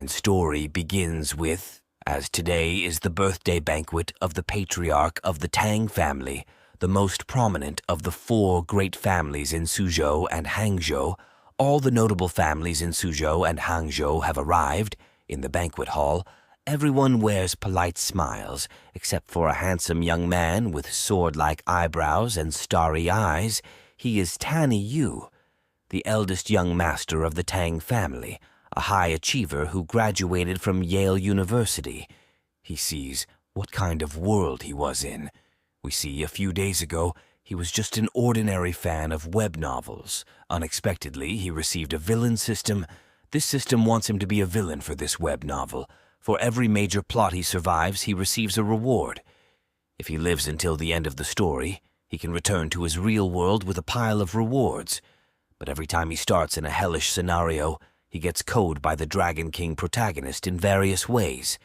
Story begins with, as today is the birthday banquet of the patriarch of the Tang family, the most prominent of the four great families in Suzhou and Hangzhou. All the notable families in Suzhou and Hangzhou have arrived in the banquet hall. Everyone wears polite smiles, except for a handsome young man with sword-like eyebrows and starry eyes. He is Tani Yu, the eldest young master of the Tang family, a high achiever who graduated from Yale University. He sees what kind of world he was in. We see a few days ago he was just an ordinary fan of web novels. Unexpectedly, he received a villain system. This system wants him to be a villain for this web novel. For every major plot he survives, he receives a reward. If he lives until the end of the story, he can return to his real world with a pile of rewards. But every time he starts in a hellish scenario, he gets coded by the Dragon King protagonist in various ways.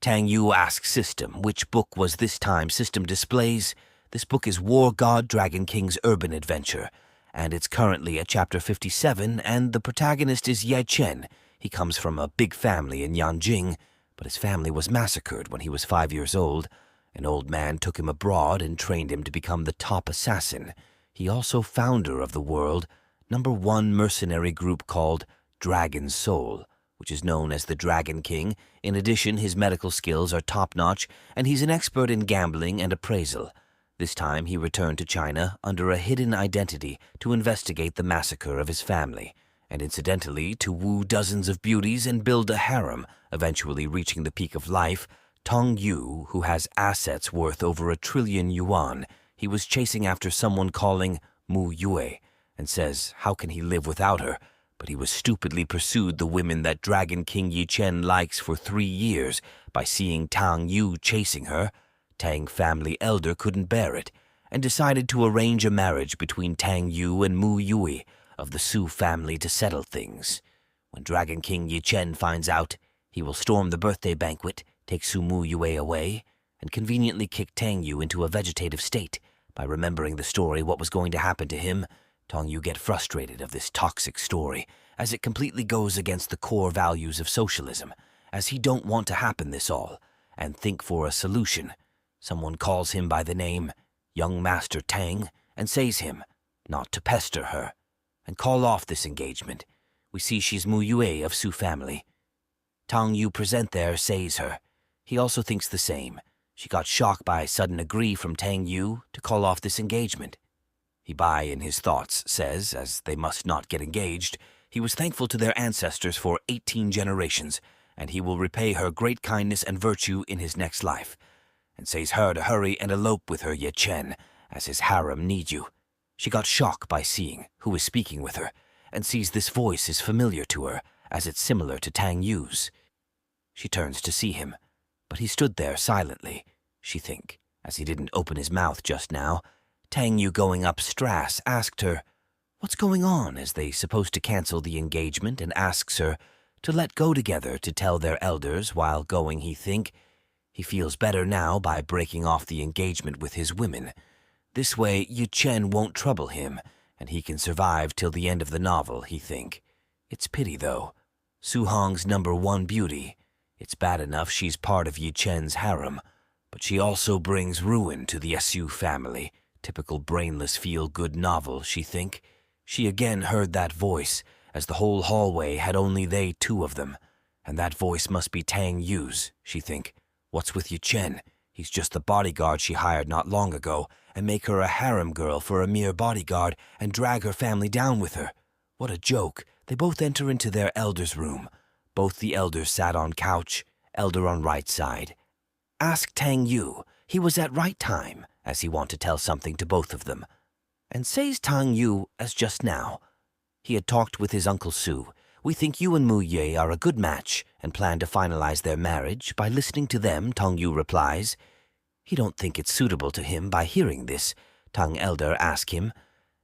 Tang Yu asks System, which book was this time? System displays, this book is War God Dragon King's Urban Adventure, and it's currently at chapter 57, and the protagonist is Ye Chen. He comes from a big family in Yanjing, but his family was massacred when he was 5 years old. An old man took him abroad and trained him to become the top assassin. He also founder of the world #1 mercenary group called Dragon Soul, which is known as the Dragon King. In addition, his medical skills are top-notch, and he's an expert in gambling and appraisal. This time he returned to China under a hidden identity to investigate the massacre of his family, and incidentally to woo dozens of beauties and build a harem, eventually reaching the peak of life. Tong Yu, who has assets worth over 1 trillion yuan, he was chasing after someone calling Mu Yue, and says how can he live without her, but he was stupidly pursued the women that Dragon King Yi Chen likes for 3 years. By seeing Tang Yu chasing her, Tang family elder couldn't bear it, and decided to arrange a marriage between Tang Yu and Mu Yue of the Su family to settle things. When Dragon King Yi Chen finds out, he will storm the birthday banquet, take Su Mu Yue away, and conveniently kick Tang Yu into a vegetative state. By remembering the story what was going to happen to him, Tong Yu get frustrated of this toxic story, as it completely goes against the core values of socialism, as he don't want to happen this all, and think for a solution. Someone calls him by the name Young Master Tang, and says him not to pester her, and call off this engagement. We see she's Mu Yue of Su family. Tang Yu present there says her. He also thinks the same. She got shocked by sudden agree from Tang Yu to call off this engagement. He Bai in his thoughts says, as they must not get engaged, he was thankful to their ancestors for 18 generations, and he will repay her great kindness and virtue in his next life, and says her to hurry and elope with her Ye Chen, as his harem need you. She got shocked by seeing who is speaking with her, and sees this voice is familiar to her, as it's similar to Tang Yu's. She turns to see him, but he stood there silently, she think, as he didn't open his mouth just now. Tang Yu going up Strass asked her, what's going on, as they supposed to cancel the engagement, and asks her to let go together to tell their elders while going. He think he feels better now by breaking off the engagement with his women. This way Yi Chen won't trouble him, and he can survive till the end of the novel, he think. It's pity though. Su Hong's #1 beauty. It's bad enough she's part of Yi Chen's harem, but she also brings ruin to the Su family. Typical brainless feel-good novel, she think. She again heard that voice, as the whole hallway had only they two of them. And that voice must be Tang Yu's, she think. What's with Yi Chen? He's just the bodyguard she hired not long ago, and make her a harem girl for a mere bodyguard, and drag her family down with her. What a joke. They both enter into their elder's room. Both the elders sat on couch, elder on right side. Ask Tang Yu. He was at right time, as he want to tell something to both of them. And says Tang Yu as just now. He had talked with his Uncle Su. We think you and Mu Ye are a good match, and plan to finalize their marriage. By listening to them, Tang Yu replies. He don't think it's suitable to him by hearing this. Tang Elder ask him.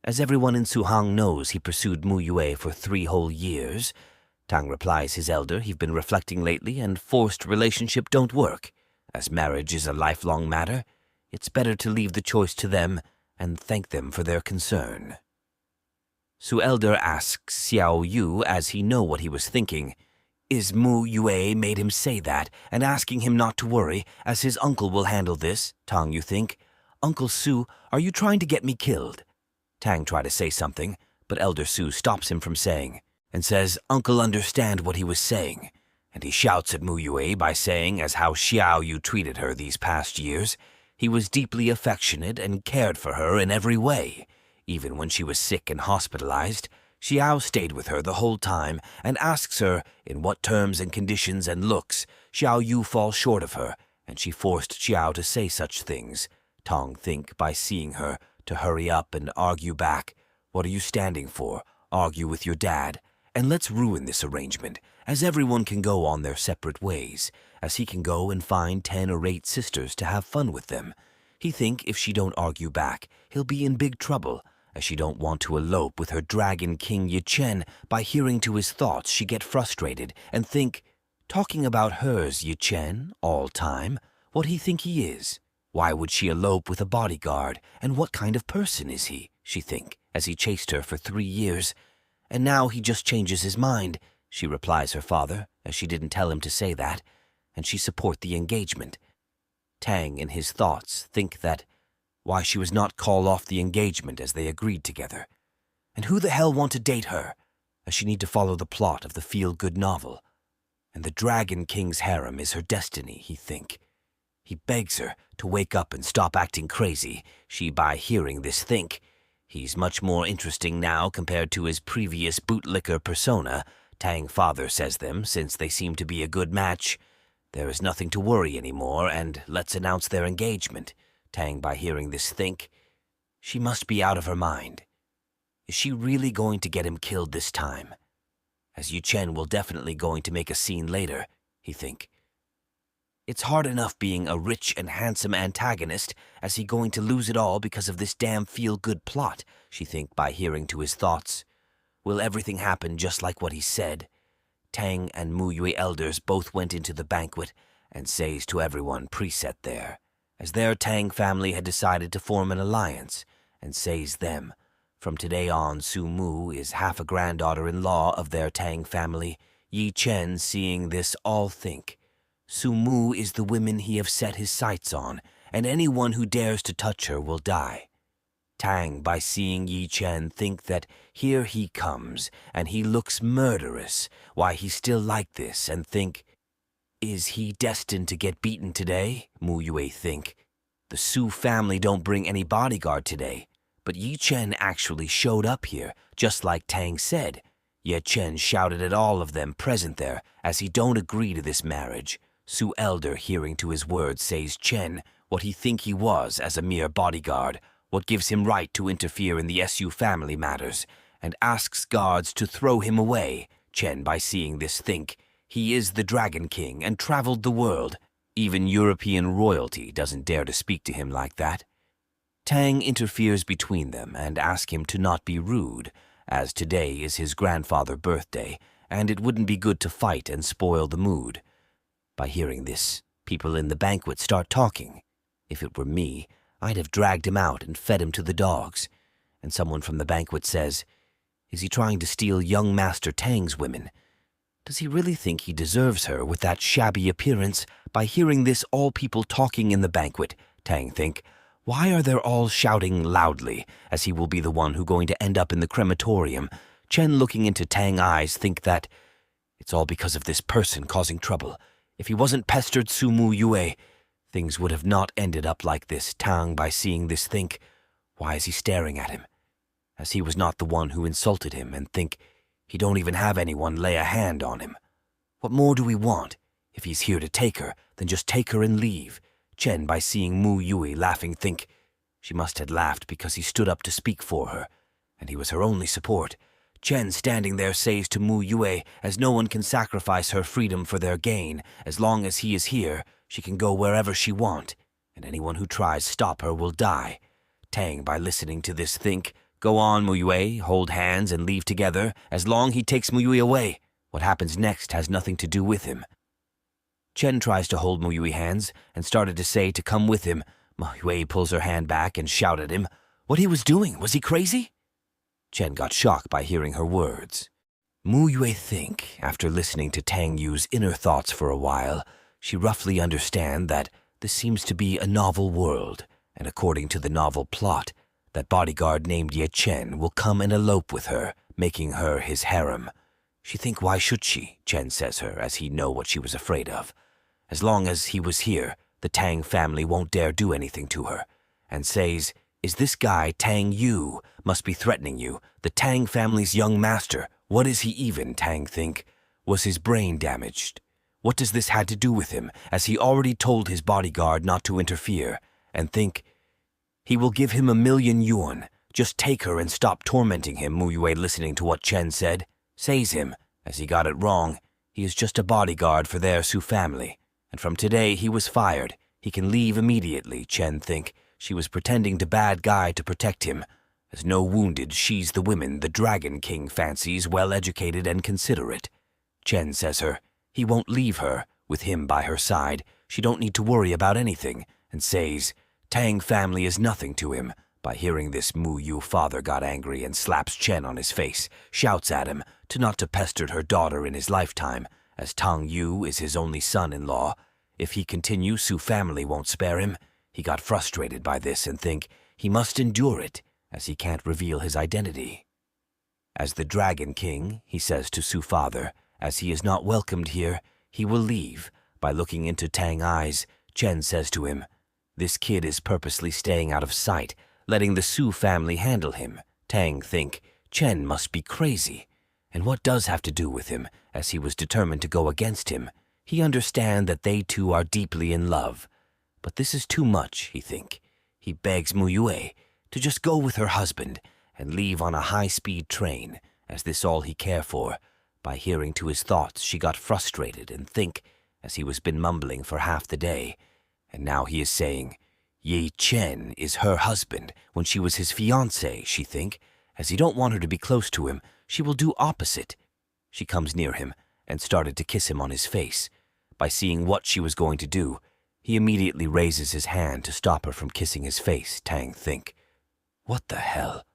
As everyone in Suhang knows, he pursued Mu Yue for 3 whole years. Tang replies his elder, he've been reflecting lately, and forced relationship don't work. As marriage is a lifelong matter, it's better to leave the choice to them and thank them for their concern. Su Elder asks Xiao Yu, as he know what he was thinking. Is Mu Yue made him say that and asking him not to worry, as his uncle will handle this, Tang, you think? Uncle Su, are you trying to get me killed? Tang tried to say something, but Elder Su stops him from saying, and says Uncle understand what he was saying. And he shouts at Mu Yue by saying as how Xiao you treated her these past years. He was deeply affectionate and cared for her in every way. Even when she was sick and hospitalized, Xiao stayed with her the whole time and asks her in what terms and conditions and looks Xiao Yu falls short of her, and she forced Xiao to say such things. Tong think by seeing her to hurry up and argue back. What are you standing for? Argue with your dad. And let's ruin this arrangement, as everyone can go on their separate ways, as he can go and find 10 or 8 sisters to have fun with them. He think if she don't argue back, he'll be in big trouble, as she don't want to elope with her dragon king Yi Chen. By hearing to his thoughts she get frustrated and think, talking about hers Yi Chen all time, what he think he is. Why would she elope with a bodyguard, and what kind of person is he, she think, as he chased her for 3 years. And now he just changes his mind, she replies her father, as she didn't tell him to say that, and she support the engagement. Tang, in his thoughts, think that why she was not call off the engagement as they agreed together. And who the hell want to date her, as she need to follow the plot of the feel-good novel. And the Dragon King's harem is her destiny, he think. He begs her to wake up and stop acting crazy. She, by hearing this, think he's much more interesting now compared to his previous bootlicker persona. Tang father says them, since they seem to be a good match. There is nothing to worry anymore, and let's announce their engagement. Tang, by hearing this, think she must be out of her mind. Is she really going to get him killed this time? As Yu Chen will definitely going to make a scene later, he think. It's hard enough being a rich and handsome antagonist, as he going to lose it all because of this damn feel-good plot, she think by hearing to his thoughts. Will everything happen just like what he said? Tang and Mu Yue elders both went into the banquet and says to everyone preset there, as their Tang family had decided to form an alliance, and says them, from today on Su Mu is half a granddaughter-in-law of their Tang family. Yi Chen, seeing this, all think Su Mu is the woman he have set his sights on, and anyone who dares to touch her will die. Tang, by seeing Yi Chen, think that here he comes, and he looks murderous, why he still like this, and think, is he destined to get beaten today? Mu Yue think. The Su family don't bring any bodyguard today, but Yi Chen actually showed up here, just like Tang said. Yi Chen shouted at all of them present there, as he don't agree to this marriage. Su elder, hearing to his words, says Chen what he think he was as a mere bodyguard, what gives him right to interfere in the Su family matters, and asks guards to throw him away. Chen, by seeing this, think he is the Dragon King and traveled the world. Even European royalty doesn't dare to speak to him like that. Tang interferes between them and asks him to not be rude, as today is his grandfather's birthday, and it wouldn't be good to fight and spoil the mood. By hearing this, people in the banquet start talking. If it were me, I'd have dragged him out and fed him to the dogs. And someone from the banquet says, is he trying to steal young Master Tang's women? Does he really think he deserves her with that shabby appearance? By hearing this, all people talking in the banquet, Tang think, why are they all shouting loudly, as he will be the one who going to end up in the crematorium? Chen, looking into Tang's eyes, think that it's all because of this person causing trouble. If he wasn't pestered Su Mu Yue, things would have not ended up like this. Tang, by seeing this, think, why is he staring at him? As he was not the one who insulted him, and think he don't even have anyone lay a hand on him. What more do we want? If he's here to take her, then just take her and leave. Chen, by seeing Mu Yue laughing, think she must have laughed because he stood up to speak for her, and he was her only support. Chen, standing there, says to Mu Yue, as no one can sacrifice her freedom for their gain. As long as he is here, she can go wherever she want, and anyone who tries stop her will die. Tang, by listening to this, think, go on, Mu Yue, hold hands and leave together, as long he takes Mu Yue away. What happens next has nothing to do with him. Chen tries to hold Mu Yue hands, and started to say to come with him. Mu Yue pulls her hand back and shouted at him. What he was doing, was he crazy? Chen got shocked by hearing her words. Mu Yue think, after listening to Tang Yu's inner thoughts for a while, she roughly understand that this seems to be a novel world, and according to the novel plot, that bodyguard named Ye Chen will come and elope with her, making her his harem. She think why should she, Chen says her, as he know what she was afraid of. As long as he was here, the Tang family won't dare do anything to her, and says, is this guy Tang Yu must be threatening you, the Tang family's young master. What is he even, Tang think? Was his brain damaged? What does this had to do with him, as he already told his bodyguard not to interfere, and think, he will give him 1,000,000 yuan. Just take her and stop tormenting him, Mu Yue listening to what Chen said. Says him, as he got it wrong, he is just a bodyguard for their Su family, and from today he was fired. He can leave immediately, Chen think. She was pretending to bad guy to protect him. As no wounded, she's the women the Dragon King fancies well-educated and considerate. Chen says her, he won't leave her, with him by her side. She don't need to worry about anything, and says, Tang family is nothing to him. By hearing this, Mu Yu father got angry and slaps Chen on his face, shouts at him to not to pester her daughter in his lifetime, as Tang Yu is his only son-in-law. If he continues, Su family won't spare him. He got frustrated by this and think he must endure it, as he can't reveal his identity. As the Dragon King, he says to Su father, as he is not welcomed here, he will leave. By looking into Tang eyes, Chen says to him, this kid is purposely staying out of sight, letting the Su family handle him. Tang think, Chen must be crazy. And what does have to do with him, as he was determined to go against him? He understand that they two are deeply in love. But this is too much, he think. He begs Mu Yue to just go with her husband and leave on a high-speed train, as this all he care for. By hearing to his thoughts, she got frustrated and think, as he was been mumbling for half the day. And now he is saying, Ye Chen is her husband when she was his fiancée, she think. As he don't want her to be close to him, she will do opposite. She comes near him and started to kiss him on his face. By seeing what she was going to do, he immediately raises his hand to stop her from kissing his face, Tang think. What the hell?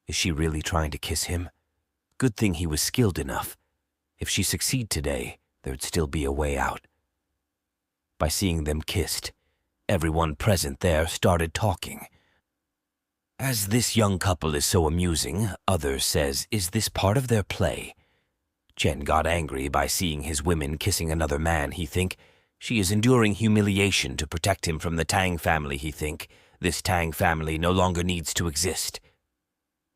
Is she really trying to kiss him? Good thing he was skilled enough. If she succeed today, there'd still be a way out. By seeing them kissed, everyone present there started talking. As this young couple is so amusing, others says, is this part of their play? Chen got angry by seeing his women kissing another man, he think. She is enduring humiliation to protect him from the Tang family, he think. This Tang family no longer needs to exist.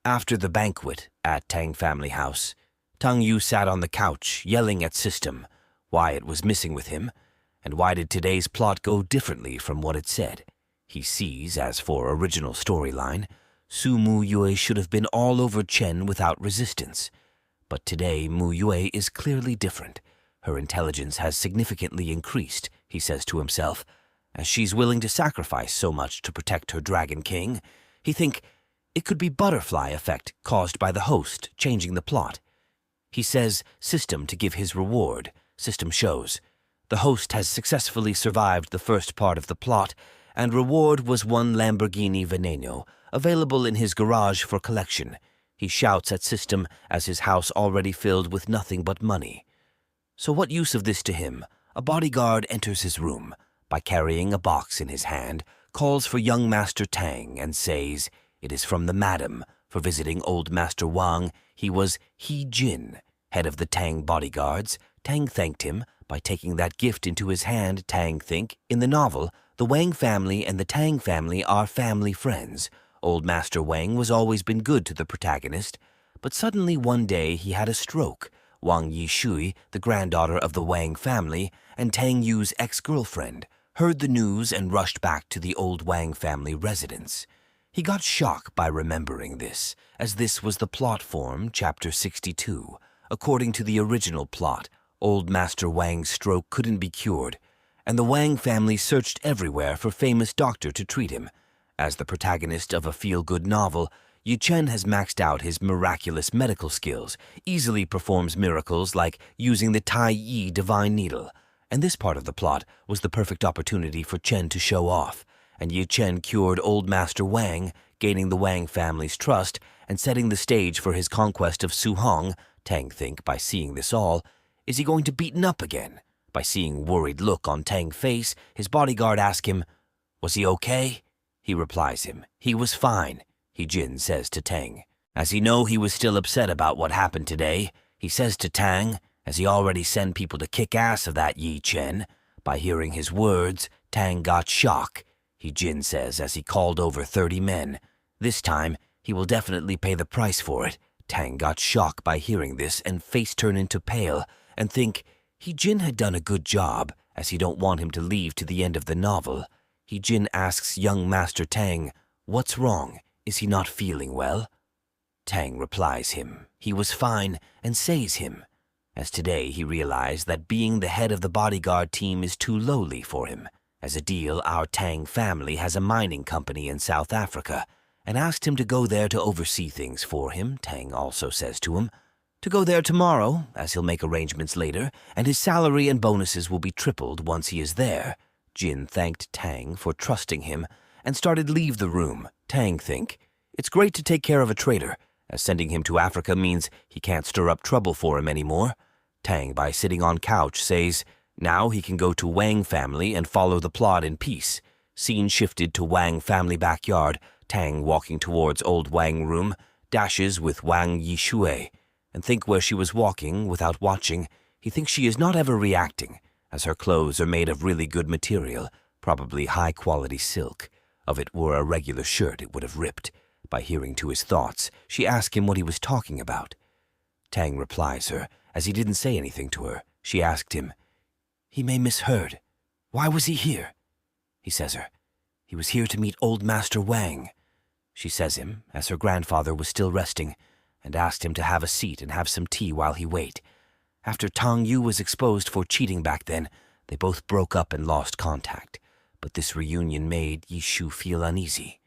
After the banquet at Tang family house, Tang Yu sat on the couch, yelling at System why it was missing with him, and why did today's plot go differently from what it said. He sees, as for original storyline, Su Mu Yue should have been all over Chen without resistance. But today Mu Yue is clearly different. Her intelligence has significantly increased, he says to himself, as she's willing to sacrifice so much to protect her Dragon King. He think it could be butterfly effect caused by the host changing the plot. He says System to give his reward. System shows. The host has successfully survived the first part of the plot, and reward was 1 Lamborghini Veneno, available in his garage for collection. He shouts at System as his house already filled with nothing but money. So what use of this to him? A bodyguard enters his room. By carrying a box in his hand, calls for young Master Tang and says it is from the madam for visiting old Master Wang. He was He Jin, head of the Tang bodyguards. Tang thanked him by taking that gift into his hand. Tang think, in the novel, the Wang family and the Tang family are family friends. Old Master Wang was always been good to the protagonist, but suddenly one day he had a stroke. Wang Yishui, the granddaughter of the Wang family and Tang Yu's ex-girlfriend, heard the news and rushed back to the old Wang family residence. He got shocked by remembering this, as this was the plot form, chapter 62. According to the original plot, old Master Wang's stroke couldn't be cured, and the Wang family searched everywhere for famous doctor to treat him. As the protagonist of a feel-good novel, Yu Chen has maxed out his miraculous medical skills, easily performs miracles like using the Tai Yi divine needle. And this part of the plot was the perfect opportunity for Chen to show off, and Yu Chen cured old Master Wang, gaining the Wang family's trust and setting the stage for his conquest of Su Hong Tang think, by seeing this all. Is he going to beaten up again? By seeing worried look on Tang's face, his bodyguard asks him, "Was he okay?" He replies him, "He was fine," Jin says to Tang. As he know he was still upset about what happened today, he says to Tang, as he already sent people to kick ass of that Yi Chen. By hearing his words, Tang got shock, Jin says as he called over 30 men. This time, he will definitely pay the price for it. Tang got shock by hearing this and face turn into pale and think Jin had done a good job as he don't want him to leave to the end of the novel. Jin asks young Master Tang, "What's wrong? Is he not feeling well?" Tang replies him, he was fine and says him, as today he realized that being the head of the bodyguard team is too lowly for him. As a deal, our Tang family has a mining company in South Africa and asked him to go there to oversee things for him. Tang also says to him to go there tomorrow, as he'll make arrangements later, and his salary and bonuses will be tripled once he is there. Jin thanked Tang for trusting him and started leave the room. Tang think, it's great to take care of a traitor, as sending him to Africa means he can't stir up trouble for him anymore. Tang, by sitting on couch, says now he can go to Wang family and follow the plot in peace. Scene shifted to Wang family backyard. Tang, walking towards old Wang room, dashes with Wang Yishui, and think where she was walking without watching. He thinks she is not ever reacting, as her clothes are made of really good material, probably high-quality silk. If it were a regular shirt, it would have ripped. By hearing to his thoughts, she asked him what he was talking about. Tang replies her, as he didn't say anything to her. She asked him, he may misheard. Why was he here? He says her, he was here to meet old Master Wang. She says him, as her grandfather was still resting, and asked him to have a seat and have some tea while he wait. After Tang Yu was exposed for cheating back then, they both broke up and lost contact, but this reunion made Yishu feel uneasy.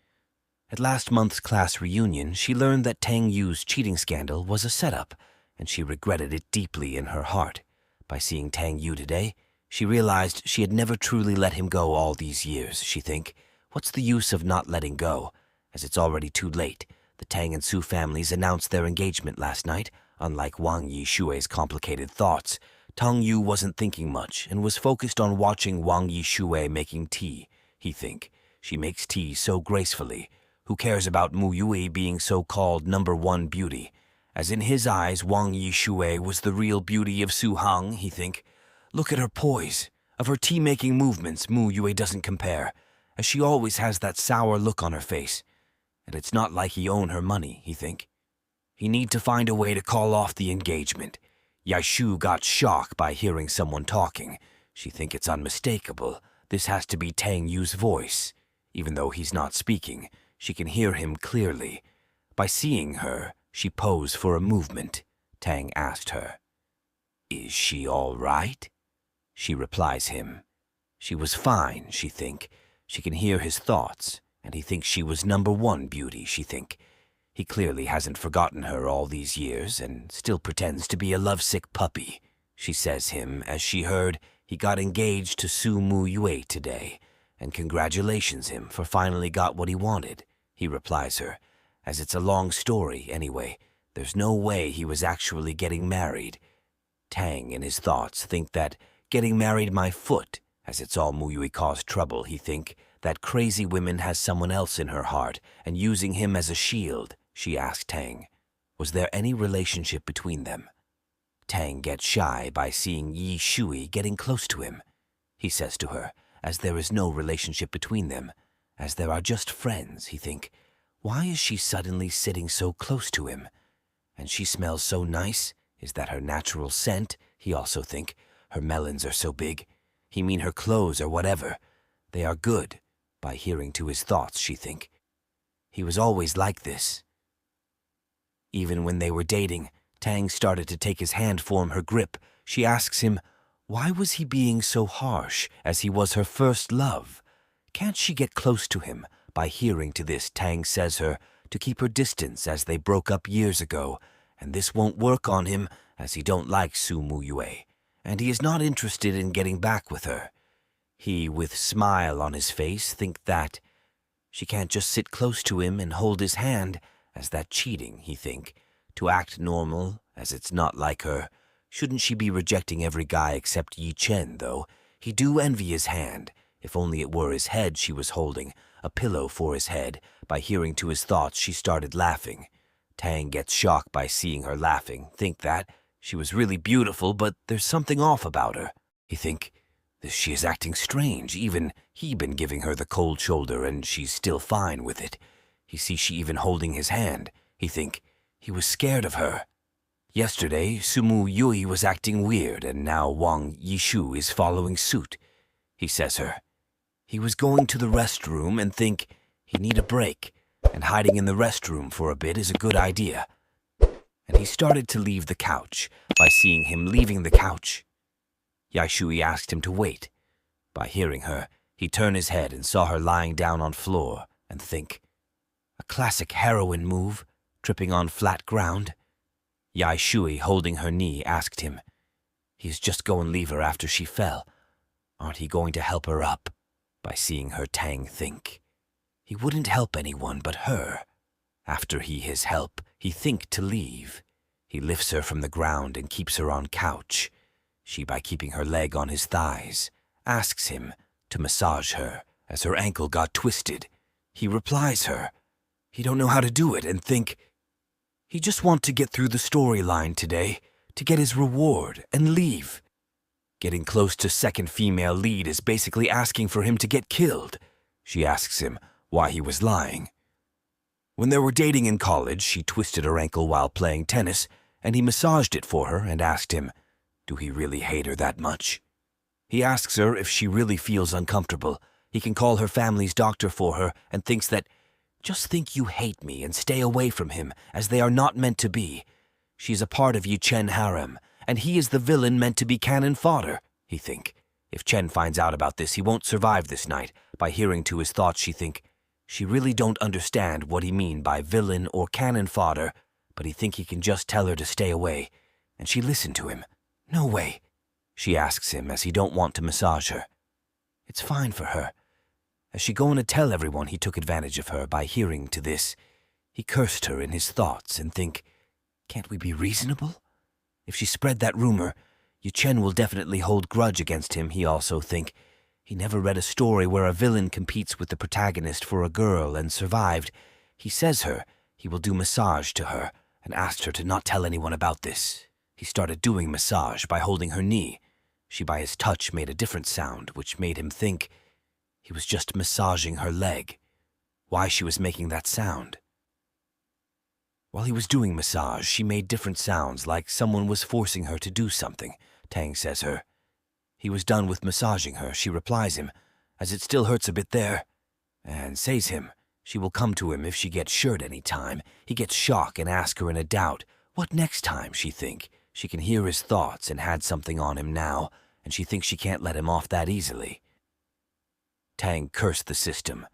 At last month's class reunion, she learned that Tang Yu's cheating scandal was a setup, and she regretted it deeply in her heart. By seeing Tang Yu today, she realized she had never truly let him go all these years. She think, what's the use of not letting go, as it's already too late. The Tang and Su families announced their engagement last night. Unlike Wang Yishui's complicated thoughts, Tang Yu wasn't thinking much and was focused on watching Wang Yishui making tea. He think, she makes tea so gracefully. Who cares about Mu Yui being so-called #1 beauty? As in his eyes, Wang Yishui was the real beauty of Su Hang, he think. Look at her poise. Of her tea-making movements, Mu Yui doesn't compare, as she always has that sour look on her face. And it's not like he own her money, he think. He need to find a way to call off the engagement. Yaishu got shocked by hearing someone talking. She think it's unmistakable. This has to be Tang Yu's voice. Even though he's not speaking, she can hear him clearly. By seeing her, she posed for a movement. Tang asked her, is she all right? She replies him, she was fine, she think. She can hear his thoughts, and he thinks she was #1 beauty, she think. He clearly hasn't forgotten her all these years and still pretends to be a lovesick puppy. She says him as she heard he got engaged to Su Mu Yue today, and congratulations him for finally got what he wanted. He replies her, as it's a long story anyway. There's no way he was actually getting married. Tang, in his thoughts, think that getting married my foot, as it's all Mu Yue caused trouble, he think that crazy woman has someone else in her heart and using him as a shield. She asked Tang, was there any relationship between them? Tang gets shy by seeing Yi Shui getting close to him. He says to her, as there is no relationship between them, as there are just friends, he think, why is she suddenly sitting so close to him? And she smells so nice. Is that her natural scent? He also think, her melons are so big. He mean her clothes or whatever. They are good. By hearing to his thoughts, she think. He was always like this. Even when they were dating, Tang started to take his hand form her grip. She asks him, why was he being so harsh, as he was her first love? Can't she get close to him? By hearing to this, Tang says her to keep her distance as they broke up years ago, and this won't work on him as he don't like Su Mu Yue, and he is not interested in getting back with her. He, with smile on his face, think that she can't just sit close to him and hold his hand, as that cheating, he think. To act normal, as it's not like her. Shouldn't she be rejecting every guy except Yi Chen, though? He do envy his hand. If only it were his head she was holding, a pillow for his head. By hearing to his thoughts, she started laughing. Tang gets shocked by seeing her laughing. Think that she was really beautiful, but there's something off about her. He think, she is acting strange. Even he been giving her the cold shoulder, and she's still fine with it. He see she even holding his hand. He think he was scared of her. Yesterday, Sumu Yui was acting weird, and now Wang Yishu is following suit. He says her. He was going to the restroom and think he need a break, and hiding in the restroom for a bit is a good idea. And he started to leave the couch. By seeing him leaving the couch, Yaishui asked him to wait. By hearing her, he turned his head and saw her lying down on floor, and think, a classic heroine move, tripping on flat ground. Yaishui, holding her knee, asked him, he's just going to leave her after she fell. Aren't he going to help her up? By seeing her, Tang think, he wouldn't help anyone but her. After he his help, he think to leave. He lifts her from the ground and keeps her on couch. She, by keeping her leg on his thighs, asks him to massage her as her ankle got twisted. He replies her, he don't know how to do it, and think, he just want to get through the storyline today, to get his reward and leave. Getting close to second female lead is basically asking for him to get killed. She asks him why he was lying. When they were dating in college, she twisted her ankle while playing tennis, and he massaged it for her and asked him, do he really hate her that much? He asks her if she really feels uncomfortable. He can call her family's doctor for her and thinks that, just think you hate me and stay away from him, as they are not meant to be. She's a part of Yi Chen harem, and he is the villain meant to be cannon fodder, he think. If Chen finds out about this, he won't survive this night. By hearing to his thoughts, she think, she really don't understand what he mean by villain or cannon fodder, but he think he can just tell her to stay away. And she listened to him. No way, she asks him, as he don't want to massage her. It's fine for her. As she going to tell everyone he took advantage of her. By hearing to this, he cursed her in his thoughts and think, can't we be reasonable? If she spread that rumor, Yu Chen will definitely hold grudge against him. He also think, he never read a story where a villain competes with the protagonist for a girl and survived. He says her, he will do massage to her, and asked her to not tell anyone about this. He started doing massage by holding her knee. She by his touch made a different sound, which made him think he was just massaging her leg. Why she was making that sound? While he was doing massage, she made different sounds, like someone was forcing her to do something. Tang says her. He was done with massaging her. She replies him, as it still hurts a bit there, and says him she will come to him if she gets shirt any time. He gets shocked and asks her in a doubt, what next time, she think. She can hear his thoughts and had something on him now, and she thinks she can't let him off that easily. Tang cursed the system.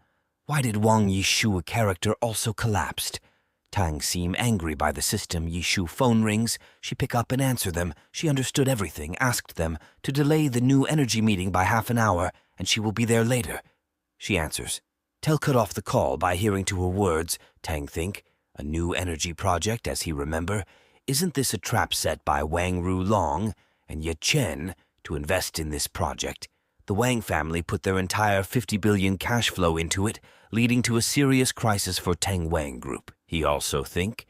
Why did Wang Yishu, a character, also collapsed? Tang seemed angry by the system. Yishu phone rings. She pick up and answer them. She understood everything, asked them to delay the new energy meeting by half an hour, and she will be there later. She answers. Tell cut off the call. By hearing to her words, Tang think, a new energy project, as he remember. Isn't this a trap set by Wang Rulong and Ye Chen to invest in this project? The Wang family put their entire 50 billion cash flow into it, leading to a serious crisis for Tang Wang Group. He also think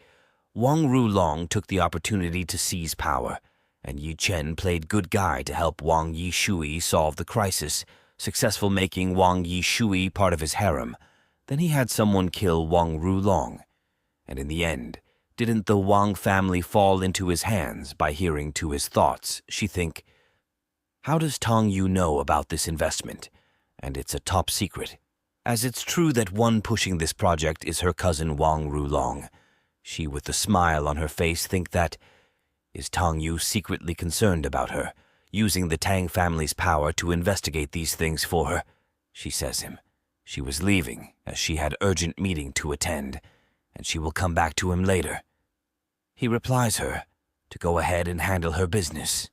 Wang Rulong took the opportunity to seize power, and Yi Chen played good guy to help Wang Yishui solve the crisis, successful making Wang Yishui part of his harem. Then he had someone kill Wang Rulong. And in the end, didn't the Wang family fall into his hands? By hearing to his thoughts, she think, how does Tong Yu know about this investment? And it's a top secret, as it's true that one pushing this project is her cousin Wang Rulong. She, with a smile on her face, think that, is Tong Yu secretly concerned about her, using the Tang family's power to investigate these things for her? She says him. She was leaving, as she had urgent meeting to attend, and she will come back to him later. He replies her to go ahead and handle her business.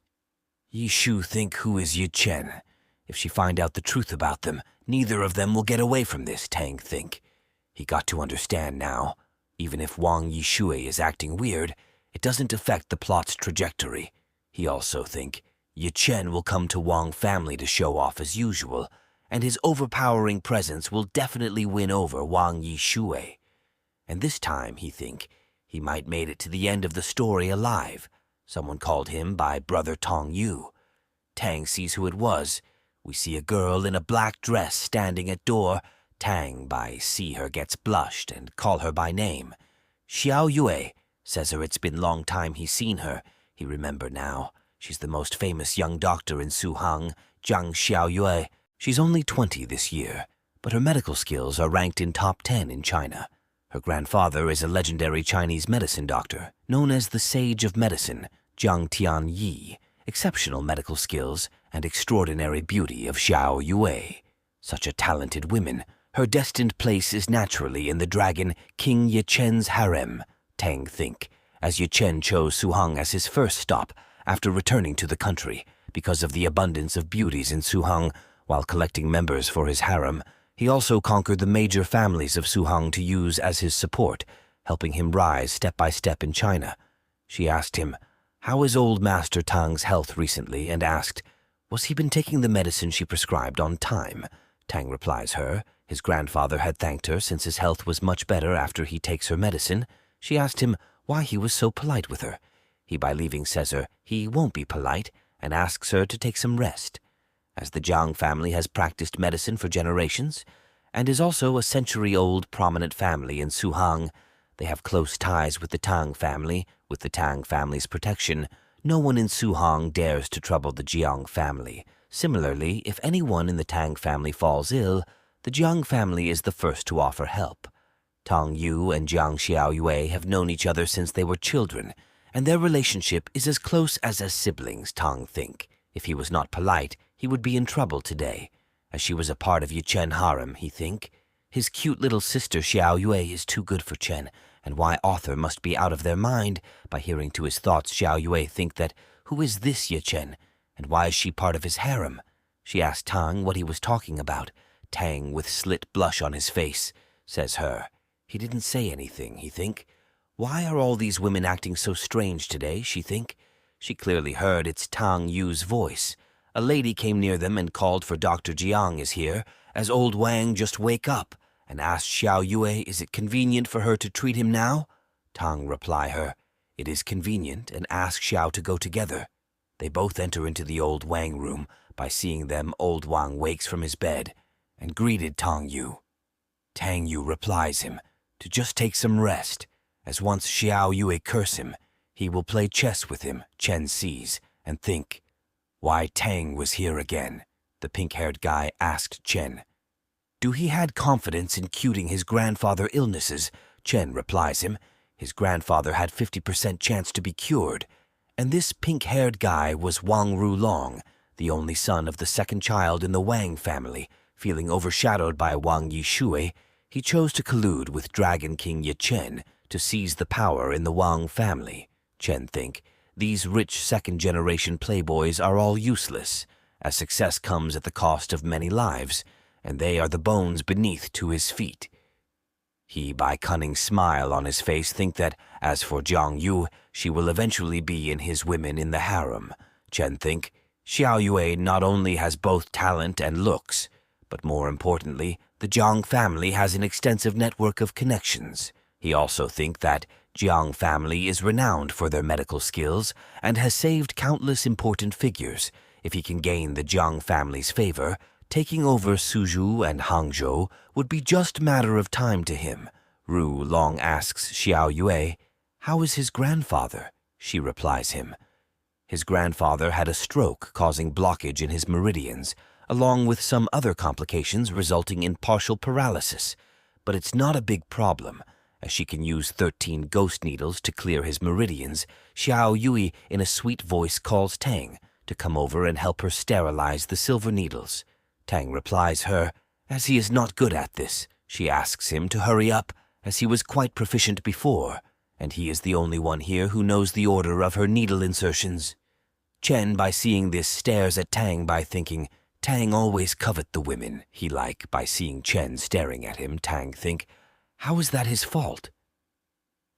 Yi Shu think who is Yi Chen. If she find out the truth about them, neither of them will get away from this, Tang think. He got to understand now. Even if Wang Yishui is acting weird, it doesn't affect the plot's trajectory. He also think Ye Chen will come to Wang family to show off as usual, and his overpowering presence will definitely win over Wang Yishui. And this time, he think, he might made it to the end of the story alive. Someone called him by Brother Tong Yu. Tang sees who it was. We see a girl in a black dress standing at door. Tang by see her gets blushed and call her by name. Xiao Yue says her it's been long time he's seen her. He remember now. She's the most famous young doctor in Suhang, Zhang Xiao Yue. She's only 20 this year, but her medical skills are ranked in top 10 in China. Her grandfather is a legendary Chinese medicine doctor, known as the Sage of Medicine, Jiang Tian Yi. Exceptional medical skills and extraordinary beauty of Xiao Yue. Such a talented woman, her destined place is naturally in the dragon King Ye Chen's harem, Tang think, as Ye Chen chose Suhang as his first stop after returning to the country. Because of the abundance of beauties in Suhang, while collecting members for his harem, he also conquered the major families of Suhang to use as his support, helping him rise step by step in China. She asked him, how is old Master Tang's health recently, and asked, was he been taking the medicine she prescribed on time? Tang replies her, his grandfather had thanked her since his health was much better after he takes her medicine. She asked him why he was so polite with her. He by leaving says her he won't be polite, and asks her to take some rest. As the Jiang family has practiced medicine for generations, and is also a century-old prominent family in Suhang, they have close ties with the Tang family. With the Tang family's protection, no one in Suhang dares to trouble the Jiang family. Similarly, if anyone in the Tang family falls ill, the Jiang family is the first to offer help. Tong Yu and Jiang Xiao Yue have known each other since they were children, and their relationship is as close as siblings, Tong think. If he was not polite, he would be in trouble today. As she was a part of Ye Chen harem, he think. His cute little sister Xiao Yue is too good for Chen, and why author must be out of their mind. By hearing to his thoughts, Xiao Yue think that, who is this Ye Chen, and why is she part of his harem? She asked Tang what he was talking about. Tang, with slit blush on his face, says her. He didn't say anything, he think. Why are all these women acting so strange today, she think? She clearly heard it's Tang Yu's voice. A lady came near them and called for Dr. Jiang is here, as old Wang just wake up, and asked Xiao Yue is it convenient for her to treat him now? Tang reply her, it is convenient, and ask Xiao to go together. They both enter into the old Wang room. By seeing them, old Wang wakes from his bed and greeted Tang Yu. Tang Yu replies him to just take some rest, as once Xiao Yue curse him, he will play chess with him, Chen sees, and think, why Tang was here again? The pink-haired guy asked Chen. Do he had confidence in curing his grandfather illnesses? Chen replies him, his grandfather had 50% chance to be cured. And this pink-haired guy was Wang Rulong, the only son of the second child in the Wang family. Feeling overshadowed by Wang Yishui, he chose to collude with Dragon King Ye Chen to seize the power in the Wang family. Chen think, these rich second-generation playboys are all useless, as success comes at the cost of many lives, and they are the bones beneath to his feet. He, by cunning smile on his face, think that, as for Jiang Yu, she will eventually be in his women in the harem. Chen think, Xiao Yue not only has both talent and looks, but more importantly, the Jiang family has an extensive network of connections. He also think that Jiang family is renowned for their medical skills and has saved countless important figures. If he can gain the Jiang family's favor, taking over Suzhou and Hangzhou would be just matter of time to him. Ru Long asks Xiao Yue, how is his grandfather? She replies him. His grandfather had a stroke causing blockage in his meridians, along with some other complications resulting in partial paralysis. But it's not a big problem, as she can use 13 ghost needles to clear his meridians. Xiao Yue in a sweet voice calls Tang to come over and help her sterilize the silver needles. Tang replies her, as he is not good at this. She asks him to hurry up, as he was quite proficient before, and he is the only one here who knows the order of her needle insertions. Chen, by seeing this, stares at Tang by thinking, Tang always covet the women he like. By seeing Chen staring at him, Tang think, how is that his fault?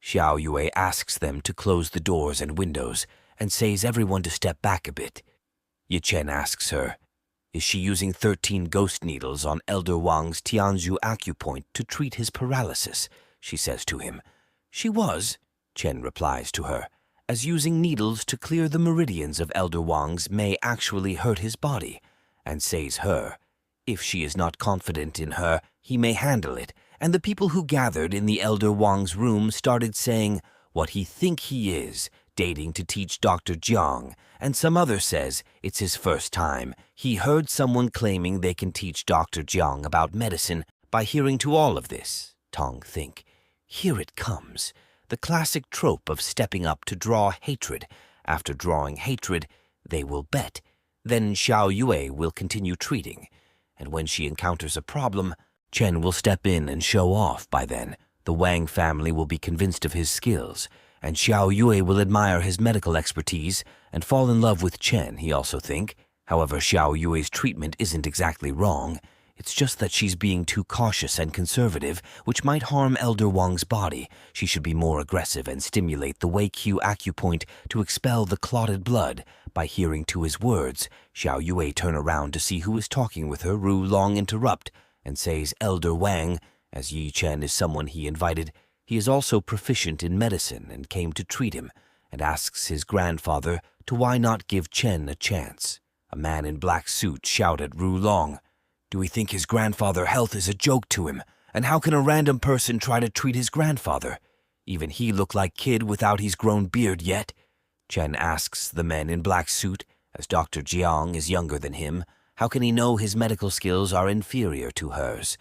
Xiao Yue asks them to close the doors and windows and says everyone to step back a bit. Yi Chen asks her, is she using 13 ghost needles on Elder Wang's Tianzhu acupoint to treat his paralysis? She says to him. She was, Chen replies to her, as using needles to clear the meridians of Elder Wang's may actually hurt his body, and says her, if she is not confident in her, he may handle it, and the people who gathered in the Elder Wang's room started saying what he think he is, dating to teach Dr. Jiang, and some other says it's his first time. He heard someone claiming they can teach Dr. Jiang about medicine by hearing to all of this. Tong think, here it comes, the classic trope of stepping up to draw hatred. After drawing hatred, they will bet. Then Xiao Yue will continue treating, and when she encounters a problem, Chen will step in and show off. By then, the Wang family will be convinced of his skills, and Xiao Yue will admire his medical expertise and fall in love with Chen, he also think. However, Xiao Yue's treatment isn't exactly wrong. It's just that she's being too cautious and conservative, which might harm Elder Wang's body. She should be more aggressive and stimulate the Wei Q acupoint to expel the clotted blood. By hearing to his words, Xiao Yue turn around to see who is talking with her. Ru Long interrupt and says Elder Wang, as Yi Chen is someone he invited. He is also proficient in medicine and came to treat him, and asks his grandfather to why not give Chen a chance. A man in black suit shout at Ru Long, do we think his grandfather's health is a joke to him? And how can a random person try to treat his grandfather? Even he look like kid without he's grown beard yet. Chen asks the men in black suit, as Dr. Jiang is younger than him, how can he know his medical skills are inferior to hers,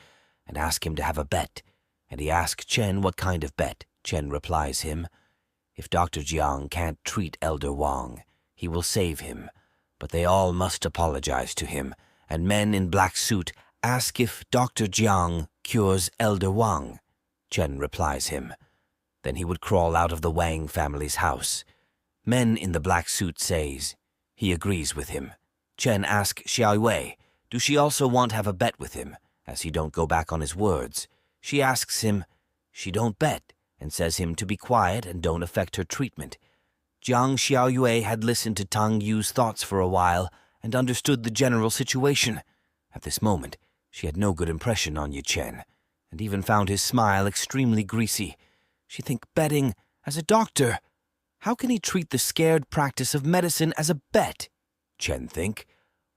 and ask him to have a bet. And he asks Chen what kind of bet. Chen replies him, if Dr. Jiang can't treat Elder Wang, he will save him, but they all must apologize to him. And men in black suit ask if Dr. Jiang cures Elder Wang. Chen replies him. Then he would crawl out of the Wang family's house. Men in the black suit says he agrees with him. Chen asks Xiao Yue, do she also want to have a bet with him, as he don't go back on his words. She asks him, she don't bet, and says him to be quiet and don't affect her treatment. Jiang Xiao Yue had listened to Tang Yu's thoughts for a while, and understood the general situation. At this moment, she had no good impression on Yi Chen, and even found his smile extremely greasy. She think betting as a doctor. How can he treat the scared practice of medicine as a bet? Chen think.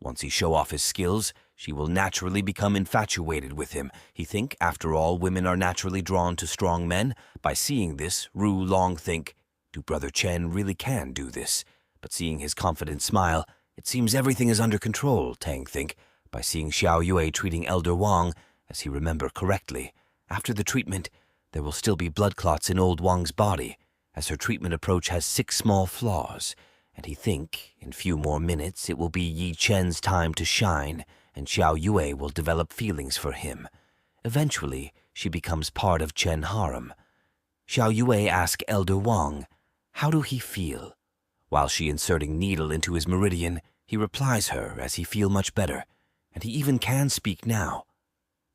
Once he show off his skills, she will naturally become infatuated with him. He think, after all, women are naturally drawn to strong men. By seeing this, Ru Long think, do Brother Chen really can do this? But seeing his confident smile, it seems everything is under control, Tang think, by seeing Xiao Yue treating Elder Wang, as he remember correctly. After the treatment, there will still be blood clots in old Wang's body, as her treatment approach has 6 small flaws, and he think, in few more minutes, it will be Yi Chen's time to shine, and Xiao Yue will develop feelings for him. Eventually, she becomes part of Chen harem. Xiao Yue asks Elder Wang, how do he feel? While she inserting needle into his meridian, he replies her as he feel much better, and he even can speak now.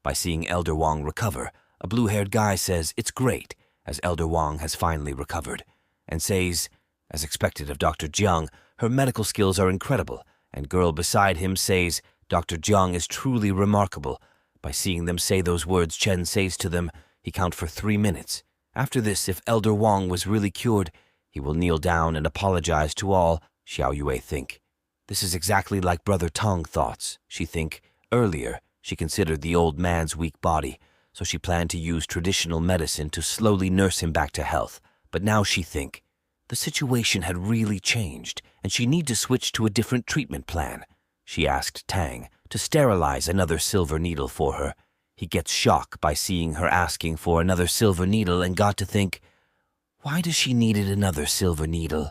By seeing Elder Wang recover, a blue-haired guy says it's great, as Elder Wang has finally recovered, and says, as expected of Dr. Jiang, her medical skills are incredible, and girl beside him says Dr. Jiang is truly remarkable. By seeing them say those words Chen says to them, he count for 3 minutes. After this, if Elder Wang was really cured, he will kneel down and apologize to all, Xiao Yue think. This is exactly like Brother Tong thoughts. She think, earlier, she considered the old man's weak body, so she planned to use traditional medicine to slowly nurse him back to health. But now she think, the situation had really changed, and she need to switch to a different treatment plan. She asked Tang to sterilize another silver needle for her. He gets shocked by seeing her asking for another silver needle and got to think, why does she needed another silver needle?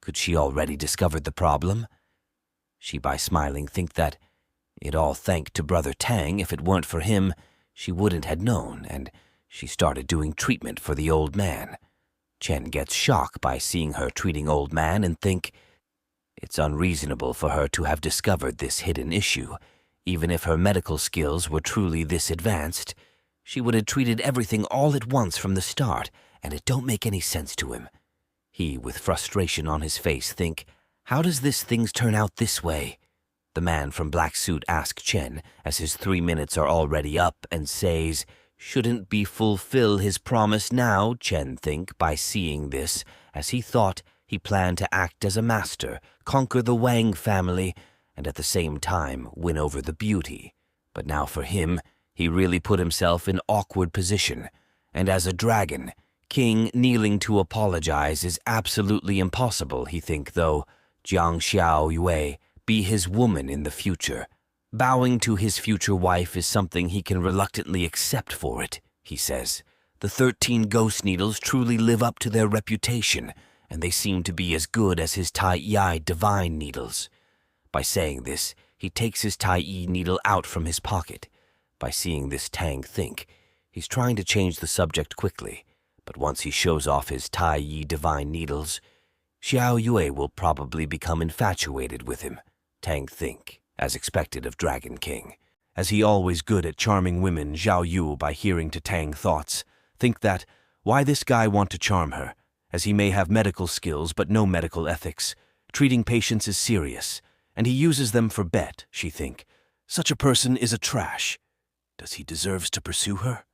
Could she already discovered the problem? She by smiling think that it all thank to Brother Tang. If it weren't for him, she wouldn't had known, and she started doing treatment for the old man. Chen gets shocked by seeing her treating old man and think it's unreasonable for her to have discovered this hidden issue. Even if her medical skills were truly this advanced, she would have treated everything all at once from the start, and it don't make any sense to him. He, with frustration on his face, think, how does this things turn out this way? The man from black suit asks Chen, as his 3 minutes are already up, and says, shouldn't be fulfill his promise now, Chen think, by seeing this, as he thought he planned to act as a master, conquer the Wang family, and at the same time win over the beauty. But now for him, he really put himself in awkward position, and as a dragon, king kneeling to apologize is absolutely impossible, he think, though Jiang Xiao Yue be his woman in the future. Bowing to his future wife is something he can reluctantly accept for it, he says. The 13 ghost needles truly live up to their reputation, and they seem to be as good as his Tai Yi divine needles. By saying this, he takes his Tai Yi needle out from his pocket. By seeing this, Tang think, he's trying to change the subject quickly, but once he shows off his Tai Yi divine needles, Xiao Yue will probably become infatuated with him, Tang think, as expected of Dragon King. As he always good at charming women, Xiao Yu, by hearing to Tang thoughts, think that, why this guy want to charm her, as he may have medical skills but no medical ethics. Treating patients is serious, and he uses them for bet, she think. Such a person is a trash. Does he deserves to pursue her?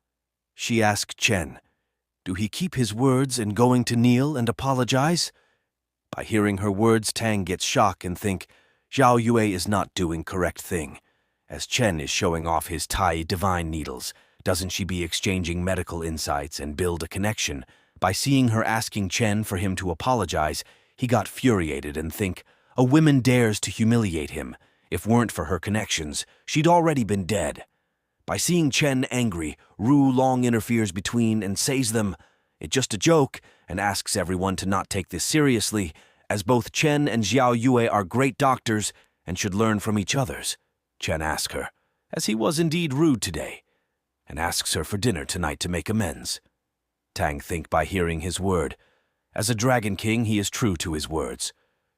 She asked Chen, do he keep his words in going to kneel and apologize? By hearing her words, Tang gets shocked and think, Xiao Yue is not doing correct thing. As Chen is showing off his Tai divine needles, doesn't she be exchanging medical insights and build a connection? By seeing her asking Chen for him to apologize, he got furiated and think, a woman dares to humiliate him. If weren't for her connections, she'd already been dead. By seeing Chen angry, Ru Long interferes between and says them, it's just a joke, and asks everyone to not take this seriously, as both Chen and Xiao Yue are great doctors and should learn from each other's. Chen asks her, as he was indeed rude today, and asks her for dinner tonight to make amends. Tang think by hearing his word. As a Dragon King, he is true to his words,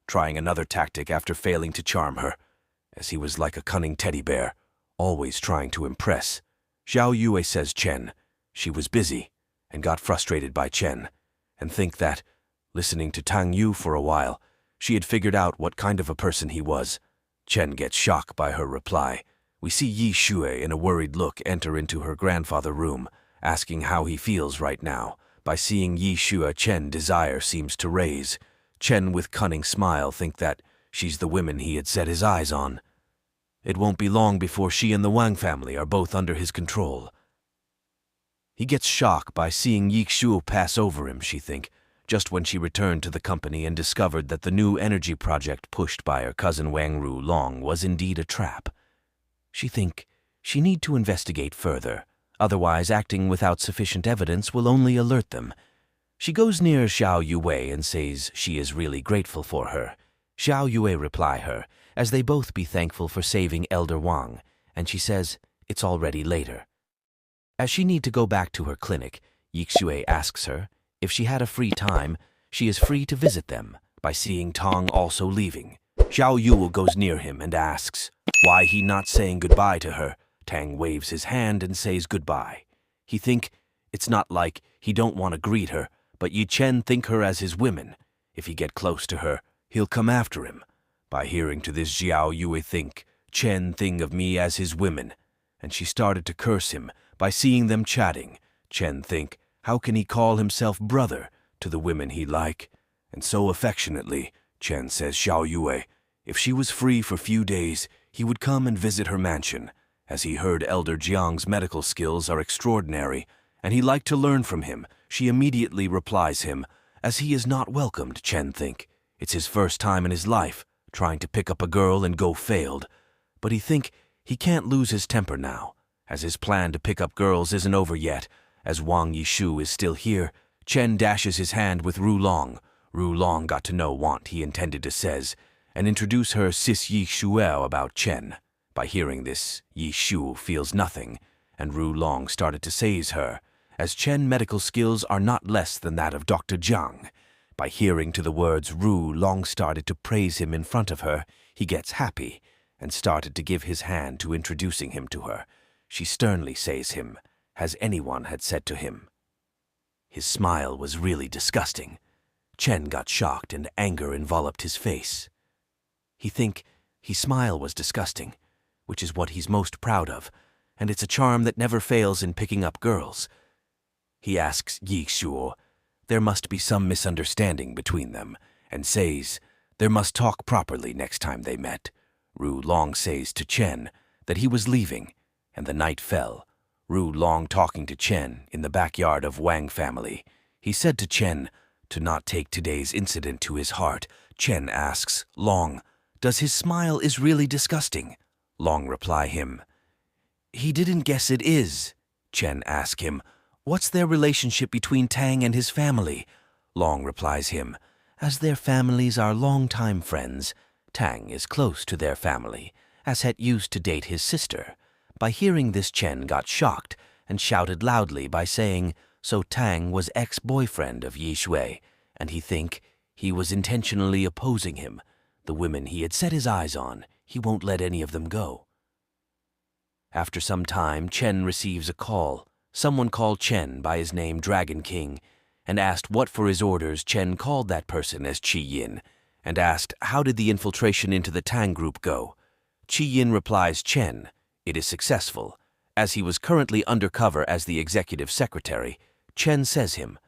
trying another tactic after failing to charm her, as he was like a cunning teddy bear, always trying to impress. Xiao Yue says Chen, she was busy, and got frustrated by Chen, and think that, listening to Tang Yu for a while, she had figured out what kind of a person he was. Chen gets shocked by her reply. We see Yi Shui in a worried look enter into her grandfather's room, asking how he feels right now. By seeing Yi Shui, Chen desire seems to raise. Chen with cunning smile think that she's the woman he had set his eyes on. It won't be long before she and the Wang family are both under his control. He gets shocked by seeing Yi Shui pass over him, she think, just when she returned to the company and discovered that the new energy project pushed by her cousin Wang Ru Long was indeed a trap. She think she need to investigate further, otherwise acting without sufficient evidence will only alert them. She goes near Xiao Yue and says she is really grateful for her. Xiao Yue reply her, as they both be thankful for saving Elder Wang, and she says it's already later. As she need to go back to her clinic, Yi Shui asks her, if she had a free time, she is free to visit them, by seeing Tong also leaving. Xiao Yu goes near him and asks why he not saying goodbye to her. Tang waves his hand and says goodbye. He think it's not like he don't want to greet her, but Yi Chen think her as his women. If he get close to her, he'll come after him. By hearing to this, Xiao Yue think Chen thing of me as his women, and she started to curse him by seeing them chatting. Chen think, how can he call himself brother to the women he like? And so affectionately, Chen says Xiao Yue, if she was free for few days, he would come and visit her mansion, as he heard Elder Jiang's medical skills are extraordinary, and he liked to learn from him. She immediately replies him, as he is not welcomed, Chen think. It's his first time in his life, trying to pick up a girl and go failed. But he think he can't lose his temper now, as his plan to pick up girls isn't over yet. As Wang Yishu is still here, Chen dashes his hand with Ru Long. Ru Long got to know what he intended to says, and introduce her sis Yi Shuo about Chen. By hearing this, Yi Shu feels nothing, and Ru Long started to seize her, as Chen medical skills are not less than that of Dr. Jiang. By hearing to the words Ru Long started to praise him in front of her, he gets happy, and started to give his hand to introducing him to her. She sternly says him, has anyone had said to him, His smile was really disgusting. Chen got shocked and anger enveloped his face. His smile was disgusting, which is what he's most proud of, and it's a charm that never fails in picking up girls. He asks Yi Shuo, there must be some misunderstanding between them, and says there must talk properly next time they met. Ru Long says to Chen that he was leaving, and the night fell. Ru Long talking to Chen in the backyard of Wang family. He said to Chen to not take today's incident to his heart. Chen asks Long, does his smile is really disgusting? Long reply him, he didn't guess it is. Chen ask him, what's their relationship between Tang and his family? Long replies him, as their families are long-time friends, Tang is close to their family, as Het used to date his sister. By hearing this, Chen got shocked and shouted loudly by saying, so Tang was ex-boyfriend of Yi Shui, and he was intentionally opposing him. The women he had set his eyes on, he won't let any of them go. After some time, Chen receives a call. Someone called Chen by his name Dragon King, and asked what for his orders. Chen called that person as Qi Yin, and asked how did the infiltration into the Tang group go. Qi Yin replies Chen, it is successful. As he was currently undercover as the executive secretary, Chen says him,